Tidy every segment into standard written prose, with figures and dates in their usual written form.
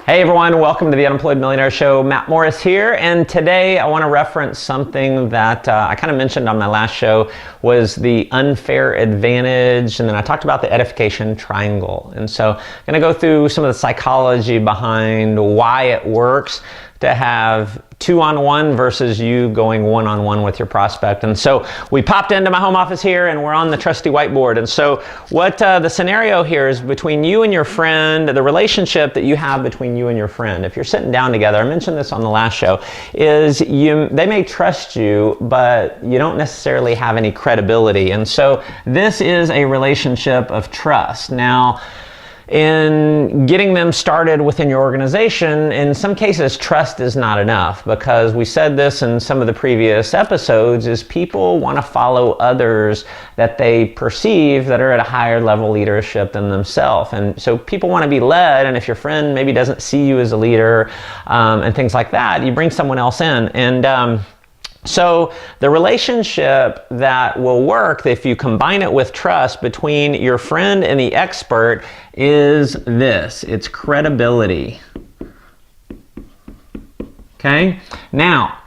Hey everyone, welcome to the Unemployed Millionaire Show. Matt Morris here, and today I want to reference something that I kind of mentioned on my last show, was the unfair advantage, and then I talked about the edification triangle. And so I'm going to go through some of the psychology behind why it works to have two-on-one versus you going one-on-one with your prospect. And so we popped into my home office here and we're on the trusty whiteboard. And so what the scenario here is between you and your friend, the relationship that you have between you and your friend. If you're sitting down together, I mentioned this on the last show, is they may trust you, but you don't necessarily have any credibility. And so this is a relationship of trust. Now, in getting them started within your organization, in some cases, trust is not enough, because we said this in some of the previous episodes, is people want to follow others that they perceive that are at a higher level leadership than themselves. And so people want to be led, and if your friend maybe doesn't see you as a leader and things like that, you bring someone else in. And so the relationship that will work, if you combine it with trust between your friend and the expert, is this. It's credibility. Okay? Now,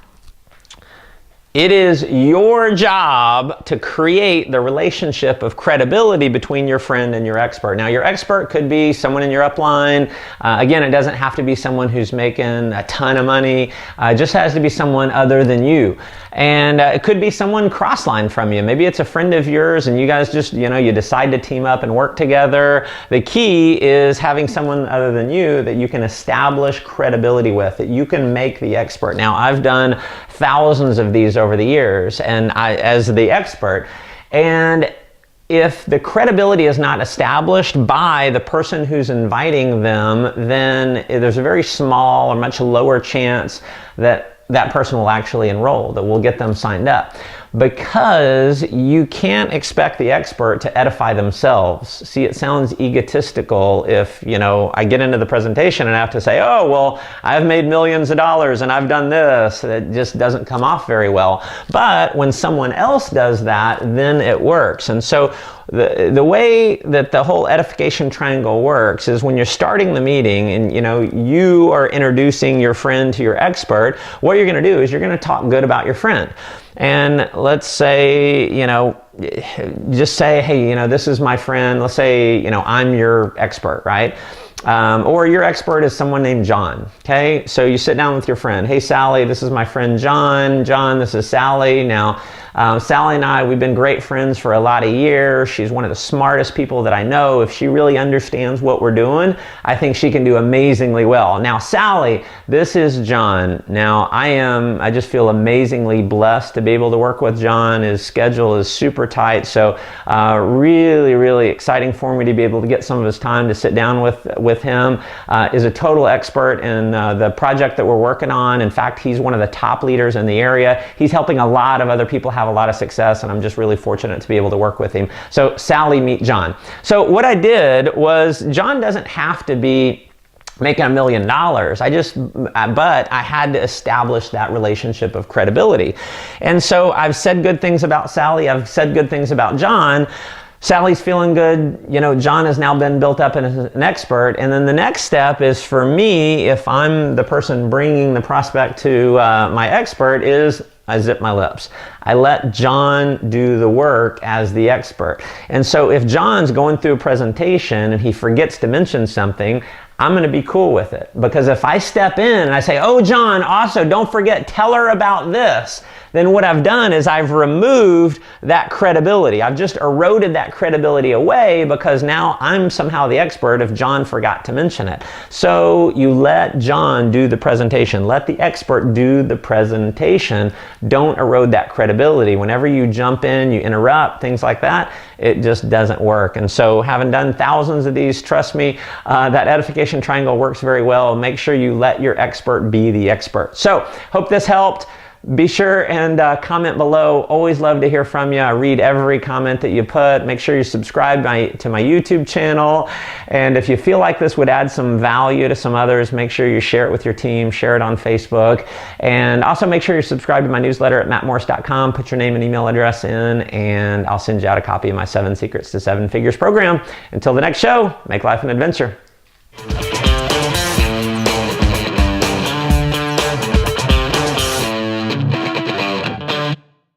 it is your job to create the relationship of credibility between your friend and your expert. Now, your expert could be someone in your upline. Again, it doesn't have to be someone who's making a ton of money. It just has to be someone other than you. And it could be someone cross-line from you. Maybe it's a friend of yours and you guys just, you decide to team up and work together. The key is having someone other than you that you can establish credibility with, that you can make the expert. Now, I've done thousands of these over the years, and as the expert, and if the credibility is not established by the person who's inviting them, then there's a very small or much lower chance that that person will actually enroll, that will get them signed up. Because you can't expect the expert to edify themselves. See, it sounds egotistical if, I get into the presentation and I have to say, oh, well, I've made millions of dollars and I've done this. It just doesn't come off very well. But when someone else does that, then it works. And so the way that the whole edification triangle works is when you're starting the meeting and you are introducing your friend to your expert, what you're going to do is you're going to talk good about your friend. And let's say, just say, hey, this is my friend. Let's say, I'm your expert, right? Or your expert is someone named John, okay? So you sit down with your friend. Hey, Sally, this is my friend John. John, this is Sally. Now, Sally and I, we've been great friends for a lot of years. She's one of the smartest people that I know. If she really understands what we're doing, I think she can do amazingly well. Now, Sally, this is John. Now, I just feel amazingly blessed to be able to work with John. His schedule is super tight, so really, really exciting for me to be able to get some of his time to sit down with him. Is a total expert in the project that we're working on. In fact, he's one of the top leaders in the area. He's helping a lot of other people have a lot of success, and I'm just really fortunate to be able to work with him. So Sally, meet John. So what I did was, John doesn't have to be making $1 million. But I had to establish that relationship of credibility. And so I've said good things about Sally. I've said good things about John. Sally's feeling good. John has now been built up as an expert. And then the next step is for me, if I'm the person bringing the prospect to my expert, is I zip my lips. I let John do the work as the expert. And so if John's going through a presentation and he forgets to mention something, I'm going to be cool with it. Because if I step in and I say, oh, John, also don't forget, tell her about this, then what I've done is I've removed that credibility. I've just eroded that credibility away, because now I'm somehow the expert if John forgot to mention it. So you let John do the presentation. Let the expert do the presentation. Don't erode that credibility. Whenever you jump in, you interrupt, things like that, it just doesn't work. And so having done thousands of these, trust me, that edification triangle works very well. Make sure you let your expert be the expert. So hope this helped. Be sure and comment below. Always love to hear from you. I read every comment that you put. Make sure you subscribe to my YouTube channel. And if you feel like this would add some value to some others, make sure you share it with your team, share it on Facebook. And also make sure you subscribe to my newsletter at mattmorris.com. Put your name and email address in, and I'll send you out a copy of my 7 Secrets to 7 Figures program. Until the next show, make life an adventure.